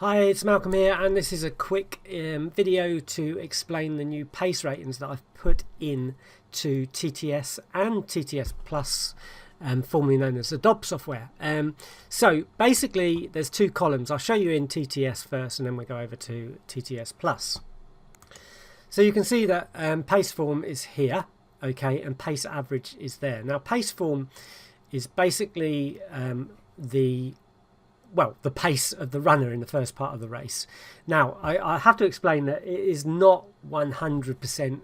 Hi, it's Malcolm here, and this is a quick video to explain the new pace ratings that I've put in to TTS and TTS Plus, formerly known as the DOB software. So basically there's two columns. I'll show you in TTS first and then we'll go over to TTS Plus. So you can see that pace form is here, okay, and pace average is there. Now pace form is basically the pace of the runner in the first part of the race. Now, I have to explain that it is not 100%,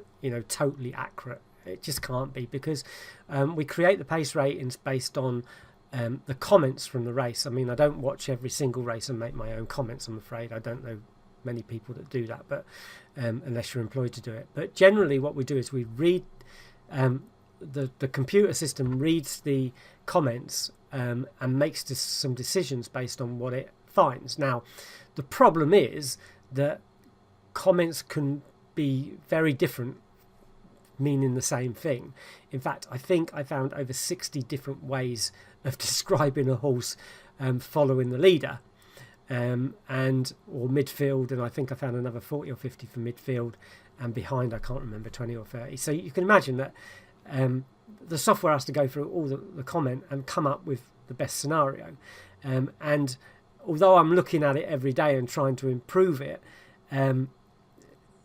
totally accurate. It just can't be, because we create the pace ratings based on the comments from the race. I mean, I don't watch every single race and make my own comments, I'm afraid. I don't know many people that do that, but unless you're employed to do it. But generally what we do is we read, the computer system reads the comments and makes some decisions based on what it finds. Now, the problem is that comments can be very different, meaning the same thing. In fact, I think I found over 60 different ways of describing a horse following the leader or midfield, and I think I found another 40 or 50 for midfield, and behind I can't remember, 20 or 30. So you can imagine that the software has to go through all the comment and come up with the best scenario. And although I'm looking at it every day and trying to improve it, there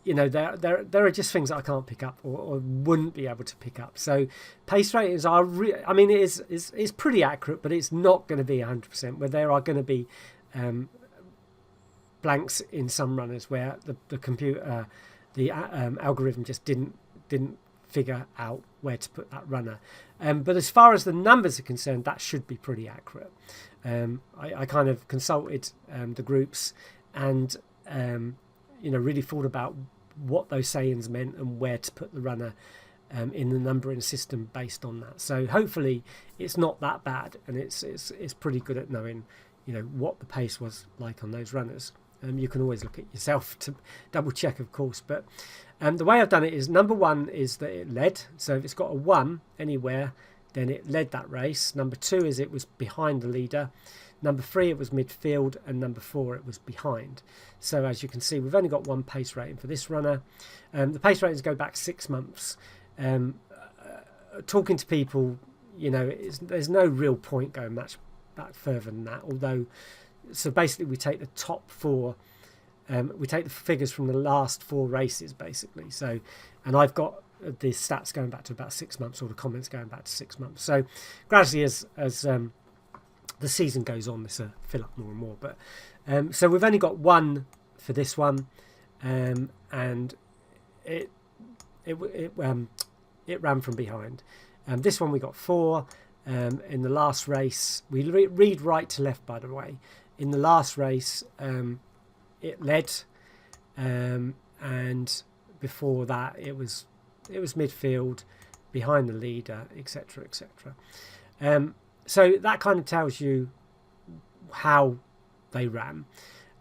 are just things that I can't pick up or wouldn't be able to pick up. So pace ratings are, it is pretty accurate, but it's not going to be 100%. Where there are going to be blanks in some runners where the computer, the algorithm just didn't figure out where to put that runner. But as far as the numbers are concerned, that should be pretty accurate. I kind of consulted the groups and really thought about what those sayings meant and where to put the runner in the numbering system based on that. So hopefully it's not that bad, and it's pretty good at knowing what the pace was like on those runners. You can always look at yourself to double check, of course, but the way I've done it is, number one is that it led. So if it's got a 1 anywhere, then it led that race. Number 2 is it was behind the leader. Number 3, it was midfield, and number 4, it was behind. So as you can see, we've only got one pace rating for this runner. The pace ratings go back 6 months. Talking to people, there's no real point going much back further than that, although. So basically we take the top 4, we take the figures from the last 4 races basically. So, and I've got the stats going back to about 6 months, or the comments going back to 6 months. So gradually as the season goes on, this will fill up more and more. But so we've only got 1 for this one, and it ran from behind. This one we got 4. In the last race, we read right to left, by the way. In the last race, it led, and before that, it was midfield, behind the leader, etc., etc. So that kind of tells you how they ran.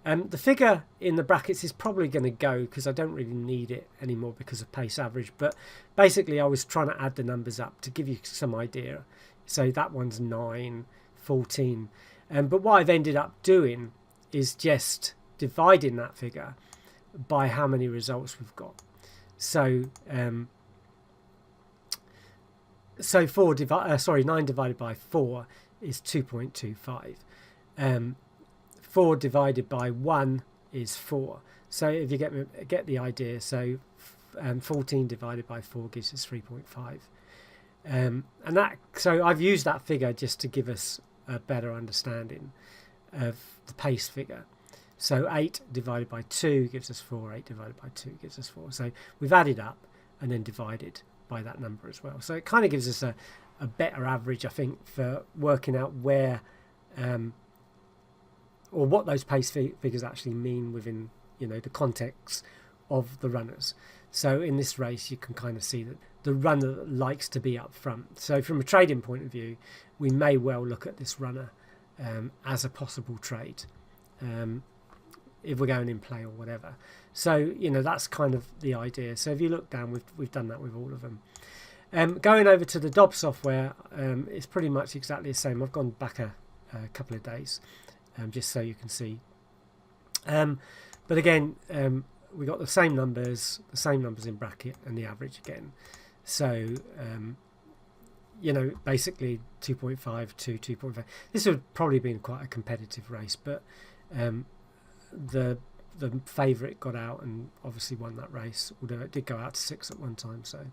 The figure in the brackets is probably going to go, because I don't really need it anymore because of pace average. But basically, I was trying to add the numbers up to give you some idea. So that one's 9, 14. But what I've ended up doing is just dividing that figure by how many results we've got. So 9 divided by 4 is 2.25. 4 divided by 1 is 4. So if you get the idea, so 14 divided by 4 gives us 3.5. So I've used that figure just to give us a better understanding of the pace figure. So 8 divided by 2 gives us 4. 8 divided by 2 gives us 4. So we've added up and then divided by that number as well. So it kind of gives us a better average, I think, for working out where or what those pace figures actually mean within the context of the runners. So in this race, you can kind of see that the runner that likes to be up front. So from a trading point of view, we may well look at this runner as a possible trade if we're going in play or whatever. So that's kind of the idea. So if you look down, we've done that with all of them. Going over to the DOB software, it's pretty much exactly the same. I've gone back a couple of days just so you can see But again, we got the same numbers in bracket, and the average again. So you know, basically 2.5 to 2.5. This would probably been quite a competitive race, but the favourite got out and obviously won that race, although it did go out to 6 at one time. So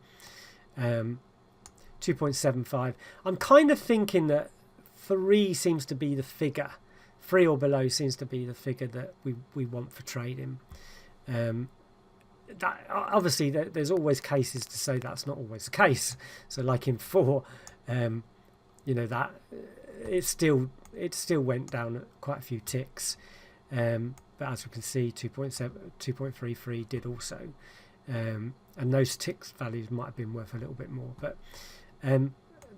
2.75. I'm kind of thinking that 3 seems to be the figure. 3 or below seems to be the figure that we want for trading. That, obviously there's always cases to say that's not always the case. So like in 4, you know, that it still went down quite a few ticks, but as we can see 2.33 did also, and those ticks values might have been worth a little bit more, but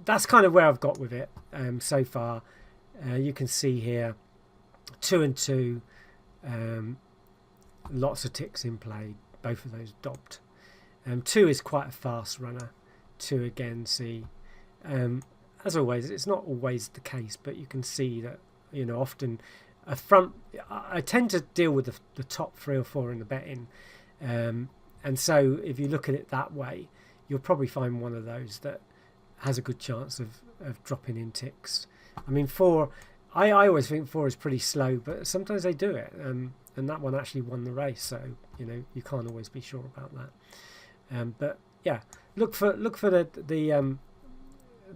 that's kind of where I've got with it so far. You can see here 2 and 2, lots of ticks in play, both of those dobbed. 2 is quite a fast runner. 2 again, see, as always, it's not always the case, but you can see that, you know, often a front, I tend to deal with the top 3 or 4 in the betting, and so if you look at it that way, you'll probably find one of those that has a good chance of dropping in ticks. I mean, 4, I always think 4 is pretty slow, but sometimes they do it, and that one actually won the race, so you know, you can't always be sure about that. But yeah, look for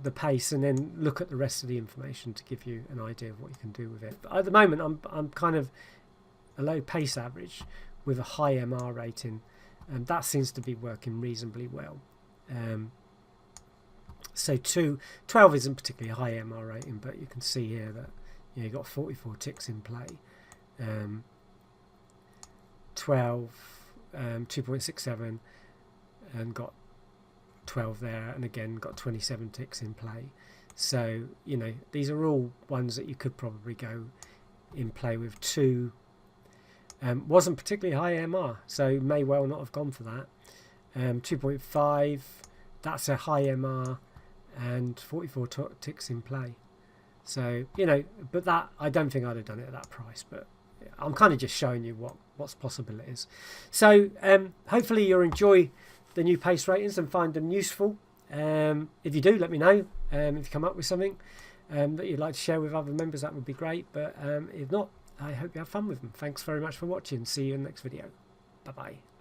the pace, and then look at the rest of the information to give you an idea of what you can do with it. But at the moment, I'm kind of a low pace average with a high MR rating, and that seems to be working reasonably well. So 12 isn't particularly a high MR rating, but you can see here that, you know, you've got 44 ticks in play. 12, 2.67, and got 12 there, and again got 27 ticks in play. So, you know, these are all ones that you could probably go in play with. 2 wasn't particularly high MR, so may well not have gone for that. 2.5, that's a high MR, and 44 ticks in play. So, you know, but that, I don't think I'd have done it at that price, but I'm kind of just showing you what's possible it is. So hopefully you'll enjoy the new pace ratings and find them useful. If you do, let me know. If you come up with something that you'd like to share with other members, that would be great. But if not, I hope you have fun with them. Thanks very much for watching. See you in the next video. Bye bye.